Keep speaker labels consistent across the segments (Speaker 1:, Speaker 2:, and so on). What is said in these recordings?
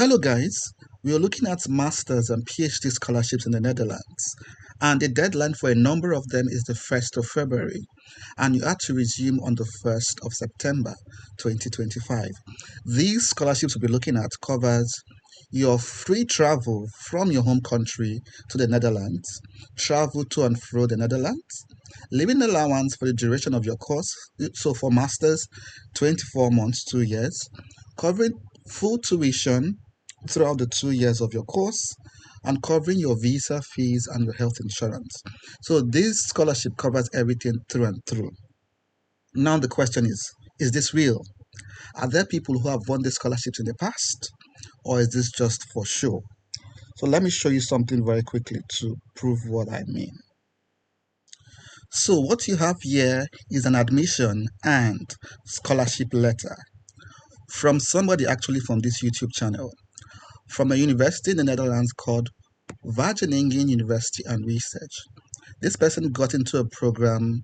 Speaker 1: Hello, guys. We are looking at master's and PhD scholarships in the Netherlands, and the deadline for a number of them is the 1st of February, and you have to resume on the 1st of September 2025. These scholarships we'll be looking at covers your free travel from your home country to the Netherlands, travel to and fro the Netherlands, living allowance for the duration of your course, so for masters, 24 months, 2 years, covering full tuition throughout the 2 years of your course, and covering your visa fees and your health insurance. So this scholarship covers everything through and through. Now the question is this real? Are there people who have won these scholarships in the past? Or is this just for show? So let me show you something very quickly to prove what I mean. So what you have here is an admission and scholarship letter from somebody actually from this YouTube channel, from a university in the Netherlands called Wageningen University and Research. This person got into a program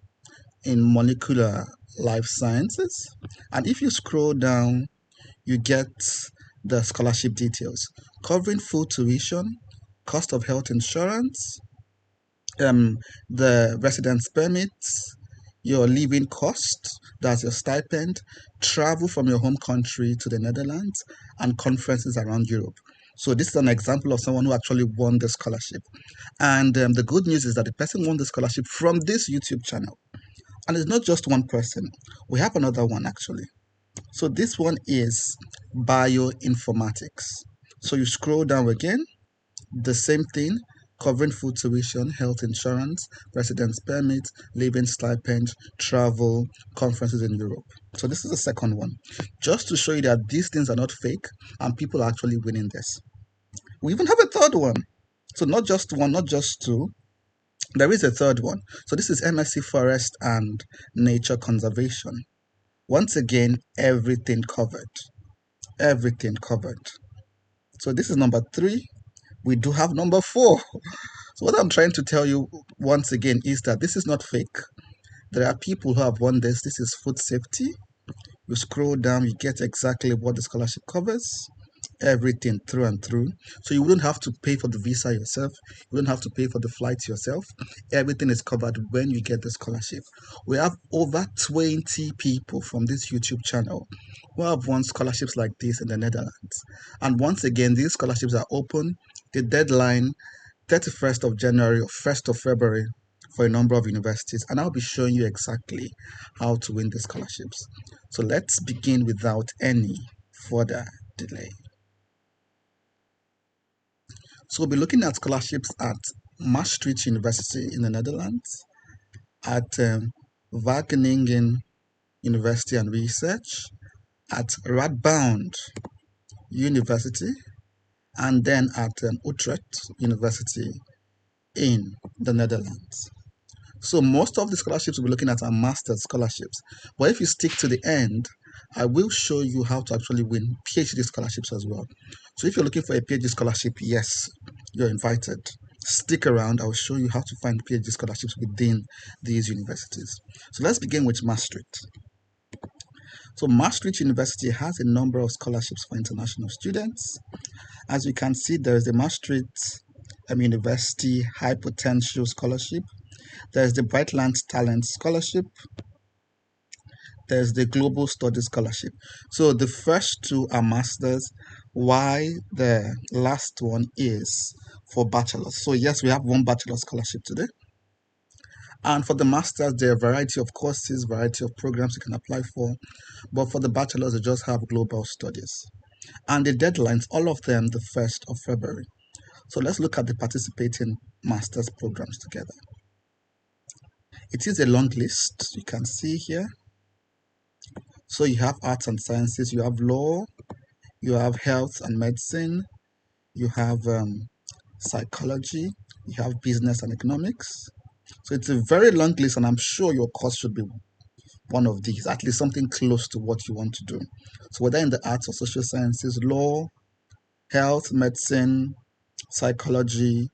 Speaker 1: in molecular life sciences, and if you scroll down, you get the scholarship details covering full tuition, cost of health insurance, the residence permits, your living cost, that's your stipend, travel from your home country to the Netherlands, and conferences around Europe. So this is an example of someone who actually won the scholarship. And the good news is that the person won the scholarship from this YouTube channel. And it's not just one person. We have another one actually. So this one is bioinformatics. So you scroll down again, the same thing, covering food tuition, health insurance, residence permit, living stipend, travel, conferences in Europe. So this is the second one. Just to show you that these things are not fake and people are actually winning this. We even have a third one. So not just one, not just two. There is a third one. So this is MSc Forest and Nature Conservation. Once again, everything covered. Everything covered. So this is number 3. We do have number 4. So what I'm trying to tell you once again is that this is not fake. There are people who have won this. This is food safety. You scroll down, you get exactly what the scholarship covers. Everything through and through. So you wouldn't have to pay for the visa yourself. You wouldn't have to pay for the flights yourself. Everything is covered when you get the scholarship. We have over 20 people from this YouTube channel who have won scholarships like this in the Netherlands. And once again, these scholarships are open. The deadline 31st of January or 1st of February for a number of universities, and I'll be showing you exactly how to win the scholarships. So let's begin without any further delay. So we'll be looking at scholarships at Maastricht University in the Netherlands, at Wageningen University and Research, at Radboud University, and then at Utrecht University in the Netherlands. So most of the scholarships we'll be looking at are master's scholarships. But if you stick to the end, I will show you how to actually win PhD scholarships as well. So if you're looking for a PhD scholarship, yes, you're invited. Stick around. I'll show you how to find PhD scholarships within these universities. So let's begin with Maastricht. So Maastricht University has a number of scholarships for international students. As you can see, there is the Maastricht University High Potential Scholarship. There's the Brightland Talent Scholarship. There's the Global Studies Scholarship. So the first two are masters, while the last one is for bachelors. So yes, we have one bachelor scholarship today. And for the masters, there are a variety of courses, variety of programs you can apply for. But for the bachelors, you just have global studies. And the deadlines, all of them, the 1st of February. So let's look at the participating master's programs together. It is a long list, you can see here. So you have arts and sciences, you have law, you have health and medicine, you have psychology, you have business and economics. So it's a very long list, and I'm sure your course should be one of these, at least something close to what you want to do. So whether in the arts or social sciences, law, health, medicine, psychology,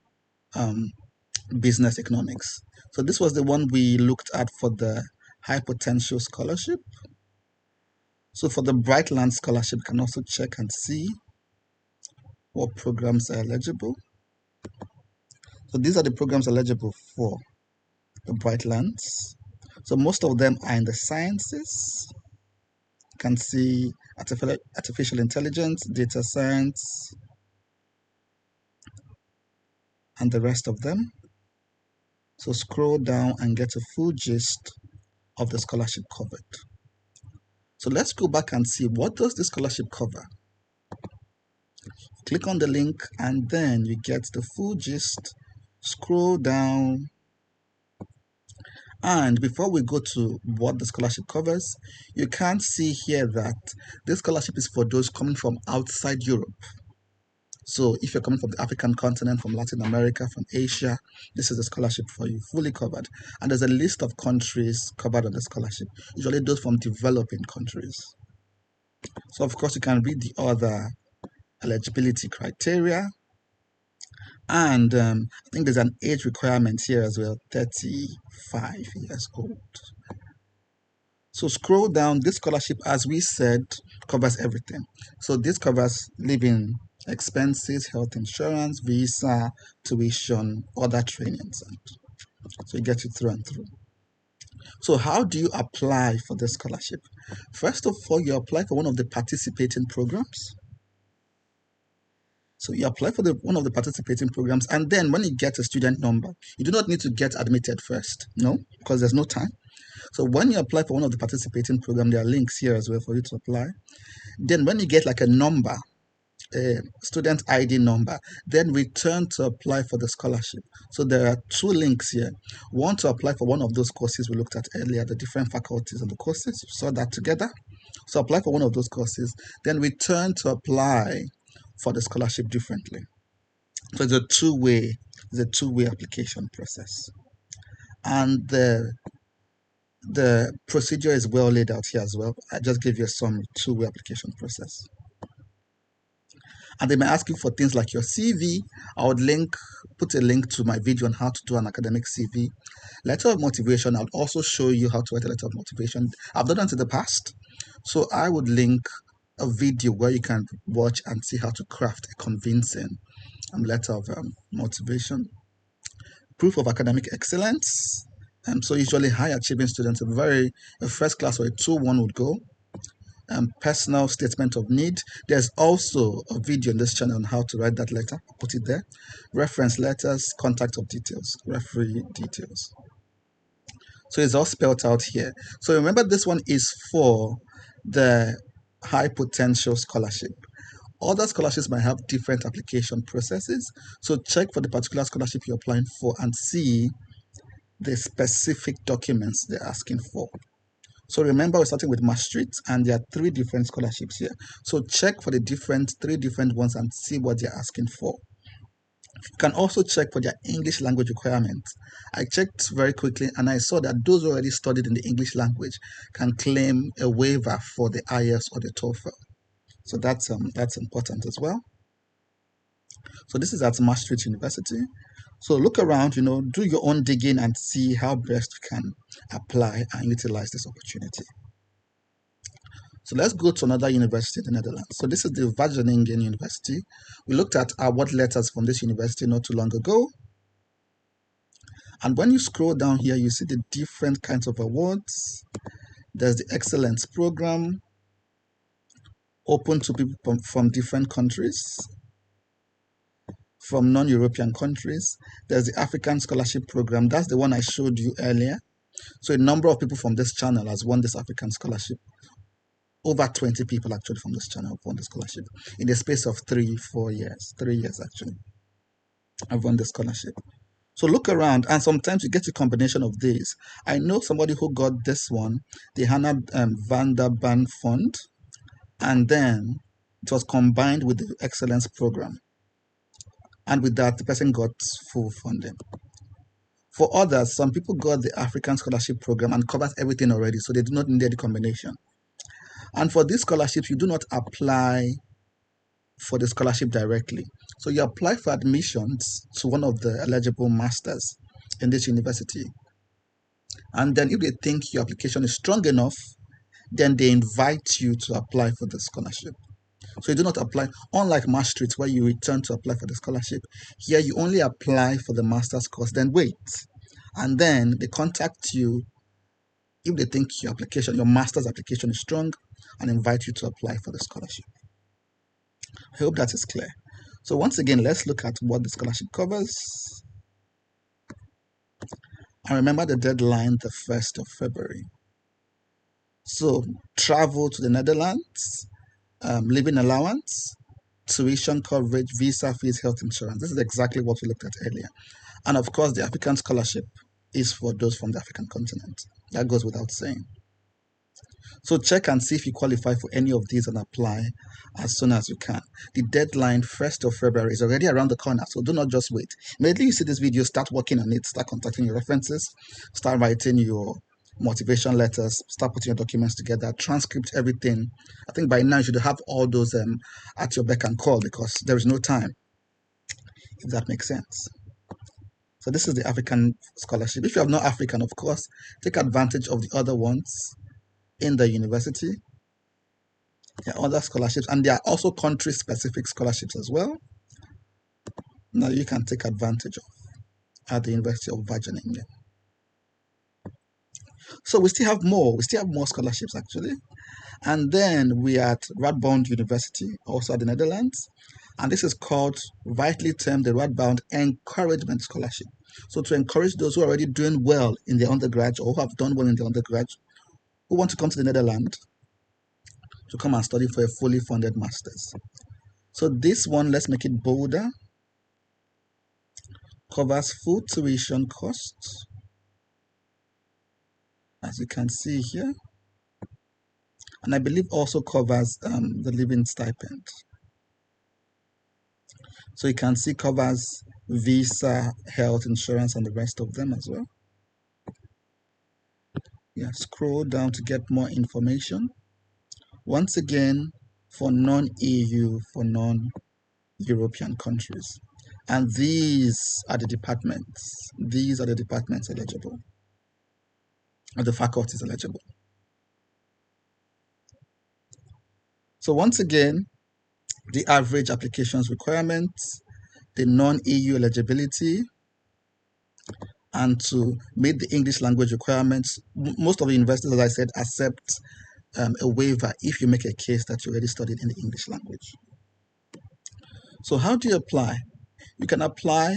Speaker 1: business economics. So this was the one we looked at for the high potential scholarship. So for the Brightland scholarship, you can also check and see what programs are eligible. So these are the programs eligible for the Brightlands. So most of them are in the sciences. You can see artificial intelligence, data science, and the rest of them. So scroll down and get a full gist of the scholarship covered. So let's go back and see, what does the scholarship cover? Click on the link and then you get the full gist. Scroll down. And before we go to what the scholarship covers, you can see here that this scholarship is for those coming from outside Europe. So if you're coming from the African continent, from Latin America, from Asia, this is a scholarship for you, fully covered. And there's a list of countries covered on the scholarship, usually those from developing countries. So of course you can read the other eligibility criteria. And I think there's an age requirement here as well, 35 years old. So scroll down. This scholarship, as we said, covers everything. So this covers living expenses, health insurance, visa, tuition, other trainings. So you get it through and through. So how do you apply for this scholarship? First of all, you apply for one of the participating programs. So you apply for one of the participating programs, and then when you get a student number, you do not need to get admitted first, no, because there's no time. So when you apply for one of the participating programs, there are links here as well for you to apply. Then when you get like a number, a student ID number, then return to apply for the scholarship. So there are two links here. One to apply for one of those courses we looked at earlier, the different faculties and the courses, you saw that together. So apply for one of those courses, then return to apply for the scholarship differently. So it's a two-way application process. And the procedure is well laid out here as well. I just gave you a summary, two-way application process. And they may ask you for things like your CV. I would put a link to my video on how to do an academic CV. Letter of motivation, I'll also show you how to write a letter of motivation. I've done that in the past. So I would link a video where you can watch and see how to craft a convincing letter of motivation. Proof of academic excellence. So usually high achieving students, a first class or a 2-1 would go. Personal statement of need. There's also a video in this channel on how to write that letter. I'll put it there. Reference letters, contact of details, referee details. So it's all spelled out here. So remember, this one is for the high potential scholarship. Other scholarships might have different application processes. So check for the particular scholarship you're applying for and see the specific documents they're asking for. So remember, we're starting with Maastricht, and there are 3 different scholarships here. So check for the 3 different ones and see what they're asking for. You can also check for their English language requirements. I checked very quickly and I saw that those who already studied in the English language can claim a waiver for the IELTS or the TOEFL. So that's important as well. So this is at Maastricht University. So look around, do your own digging and see how best you can apply and utilize this opportunity. So let's go to another university in the Netherlands. So this is the Wageningen University. We looked at award letters from this university not too long ago. And when you scroll down here, you see the different kinds of awards. There's the Excellence Program, open to people from different countries, from non-European countries. There's the African Scholarship Program. That's the one I showed you earlier. So a number of people from this channel has won this African Scholarship. Over 20 people actually from this channel have won the scholarship in the space of 3-4 years. 3 years actually. I've won the scholarship. So look around, and sometimes you get a combination of these. I know somebody who got this one, the Hannah van der Ban Fund, and then it was combined with the Excellence Program. And with that, the person got full funding. For others, some people got the African Scholarship Program and covers everything already, so they do not need the combination. And for these scholarships, you do not apply for the scholarship directly. So you apply for admissions to one of the eligible masters in this university. And then if they think your application is strong enough, then they invite you to apply for the scholarship. So you do not apply, unlike Maastricht, where you return to apply for the scholarship. Here you only apply for the master's course, then wait. And then they contact you if they think your master's application is strong, and invite you to apply for the scholarship. I hope that is clear. So once again, let's look at what the scholarship covers. And remember the deadline, the 1st of February. So travel to the Netherlands, living allowance, tuition coverage, visa fees, health insurance. This is exactly what we looked at earlier. And of course, the African scholarship is for those from the African continent. That goes without saying. So check and see if you qualify for any of these and apply as soon as you can. The deadline, 1st of February, is already around the corner, so do not just wait. Immediately you see this video, start working on it, start contacting your references, start writing your motivation letters, start putting your documents together, transcript everything. I think by now you should have all those at your beck and call, because there is no time, if that makes sense. So this is the African scholarship. If you have no African, of course, take advantage of the other ones in the university. There are other scholarships, and there are also country-specific scholarships as well. Now you can take advantage of at the University of Wageningen. So we still have more. We still have more scholarships, actually. And then we are at Radboud University, also at the Netherlands. And this is called, rightly termed, the Radboud Encouragement Scholarship. So to encourage those who are already doing well in their undergrad, or who have done well in their undergrad, who want to come to the Netherlands to come and study for a fully funded master's. So this one, let's make it bolder, covers full tuition costs, as you can see here. And I believe also covers the living stipend. So you can see covers visa, health insurance, and the rest of them as well. Yeah, scroll down to get more information. Once again, for non-EU, for non-European countries. And these are the departments. These are the departments eligible, or the faculties eligible. So once again, the average applications requirements, the non-EU eligibility, and to meet the English language requirements. Most of the universities, as I said, accept a waiver if you make a case that you already studied in the English language. So how do you apply? You can apply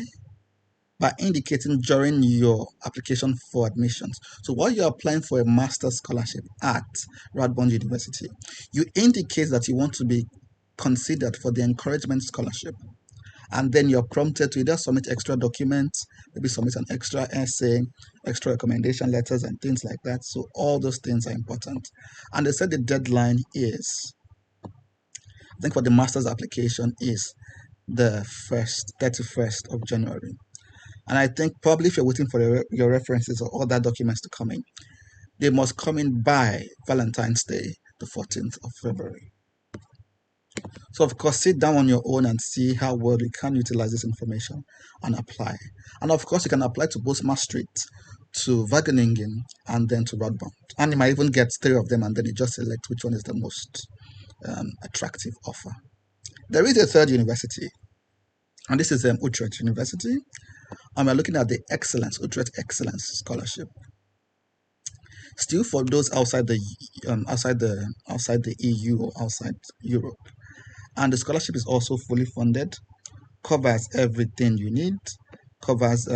Speaker 1: by indicating during your application for admissions. So while you're applying for a master's scholarship at Radboud University, you indicate that you want to be considered for the encouragement scholarship. And then you're prompted to either submit extra documents, maybe submit an extra essay, extra recommendation letters, and things like that. So all those things are important. And they said the deadline is, I think for the master's application, is the 31st of January. And I think probably if you're waiting for your references or other documents to come in, they must come in by Valentine's Day, the 14th of February. So of course, sit down on your own and see how well you can utilize this information and apply. And of course, you can apply to both Maastricht, to Wageningen, and then to Radboud. And you might even get 3 of them, and then you just select which one is the most attractive offer. There is a third university, and this is Utrecht University. And we're looking at the Utrecht Excellence Scholarship. Still for those outside the EU or outside Europe. And the scholarship is also fully funded, covers everything you need, covers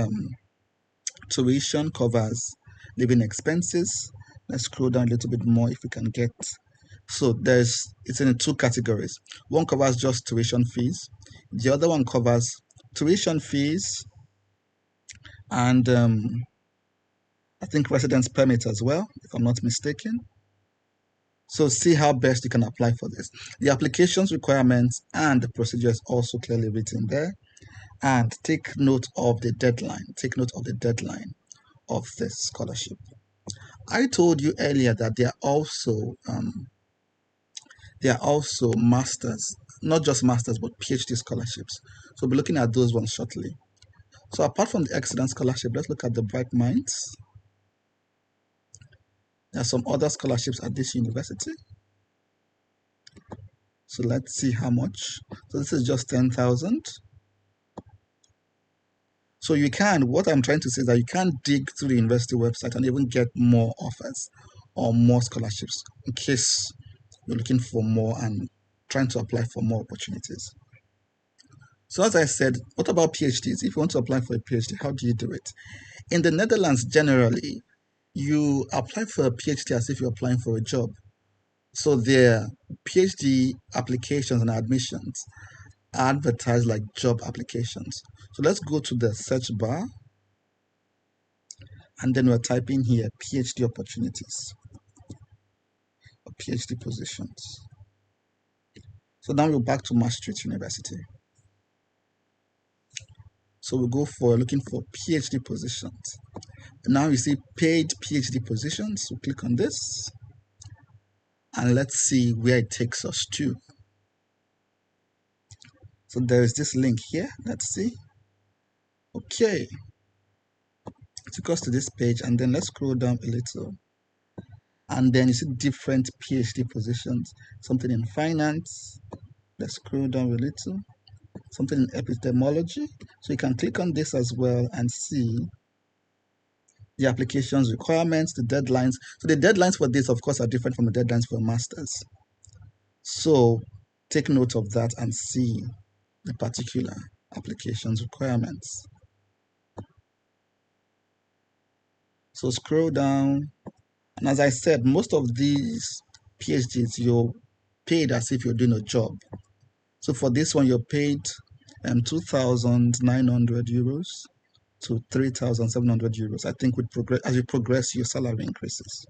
Speaker 1: tuition, covers living expenses. Let's scroll down a little bit more if we can get. So it's in 2 categories. One covers just tuition fees. The other one covers tuition fees and I think residence permit as well, if I'm not mistaken. So see how best you can apply for this. The applications requirements and the procedure is also clearly written there. And take note of the deadline. Take note of the deadline of this scholarship. I told you earlier that there are also masters, not just masters, but PhD scholarships. So we'll be looking at those ones shortly. So apart from the excellent scholarship, let's look at the Bright Minds. There are some other scholarships at this university. So let's see how much. So this is just 10,000. So you can, what I'm trying to say is that you can dig through the university website and even get more offers or more scholarships in case you're looking for more and trying to apply for more opportunities. So as I said, what about PhDs? If you want to apply for a PhD, how do you do it? In the Netherlands, generally, you apply for a PhD as if you're applying for a job. So their PhD applications and admissions are advertised like job applications. So let's go to the search bar, and then we're typing here PhD opportunities or PhD positions. So now we're back to Maastricht University. So we go for looking for PhD positions. Now you see paid PhD positions. So click on this and let's see where it takes us to. So there is this link here. Let's see. Okay. It took us to this page, and then let's scroll down a little. And then you see different PhD positions. Something in finance. Let's scroll down a little. Something in epistemology. So you can click on this as well and see the applications requirements, the deadlines. So the deadlines for this, of course, are different from the deadlines for masters. So take note of that and see the particular applications requirements. So scroll down. And as I said, most of these PhDs, you're paid as if you're doing a job. So for this one, you're paid 2,900 euros to 3,700 euros. I think as you progress, your salary increases.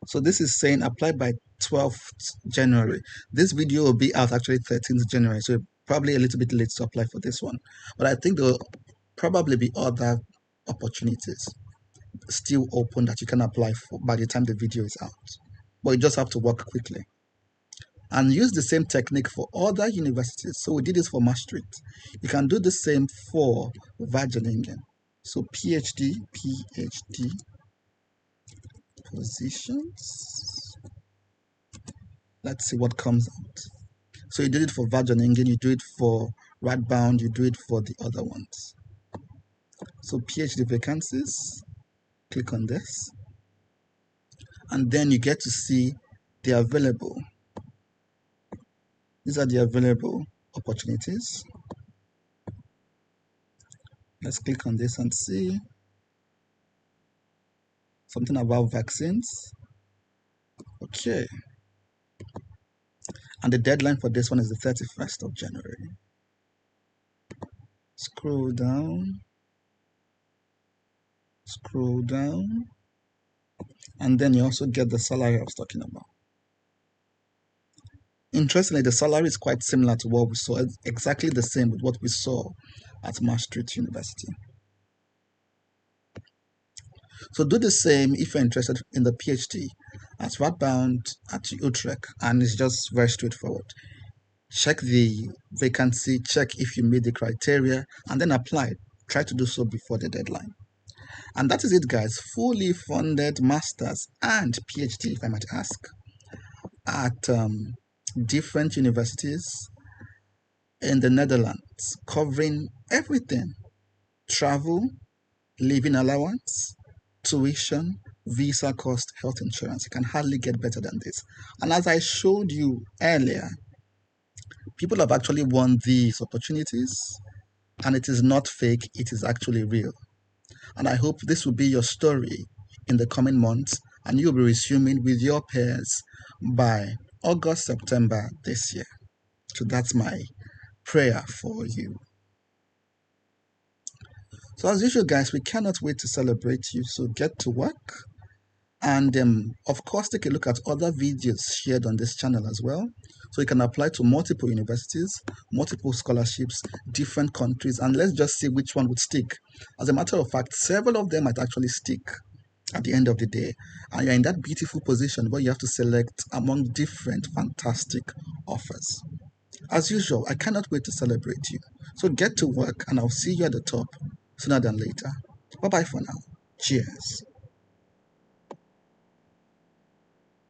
Speaker 1: So this is saying apply by 12th January. This video will be out actually 13th January. So probably a little bit late to apply for this one. But I think there will probably be other opportunities still open that you can apply for by the time the video is out. But you just have to work quickly. And use the same technique for other universities. So we did this for Maastricht. You can do the same for Wageningen. So PhD positions. Let's see what comes out. So you did it for Wageningen, you do it for Radboud, you do it for the other ones. So PhD vacancies, click on this. And then you get to see the available. These are the available opportunities. Let's click on this and see something about vaccines. Okay. And the deadline for this one is the 31st of January. Scroll down. Scroll down. And then you also get the salary I was talking about. Interestingly, the salary is quite similar to what we saw. It's exactly the same with what we saw at Maastricht University. So do the same if you're interested in the PhD at Radboud at Utrecht, and it's just very straightforward. Check the vacancy, check if you meet the criteria, and then apply. Try to do so before the deadline. And that is it, guys. Fully funded masters and PhD, if I might ask, at different universities in the Netherlands, covering everything: travel, living allowance, tuition, visa cost, health insurance. You can hardly get better than this. And as I showed you earlier, people have actually won these opportunities, and it is not fake, it is actually real. And I hope this will be your story in the coming months, and you'll be resuming with your peers by August, September this year. So that's my prayer for you. So as usual, guys, we cannot wait to celebrate you. So get to work. And of course, take a look at other videos shared on this channel as well. So you can apply to multiple universities, multiple scholarships, different countries, and let's just see which one would stick. As a matter of fact, several of them might actually stick at the end of the day. And you're in that beautiful position where you have to select among different fantastic offers. As usual, I cannot wait to celebrate you. So get to work, and I'll see you at the top sooner than later. Bye-bye for now. Cheers.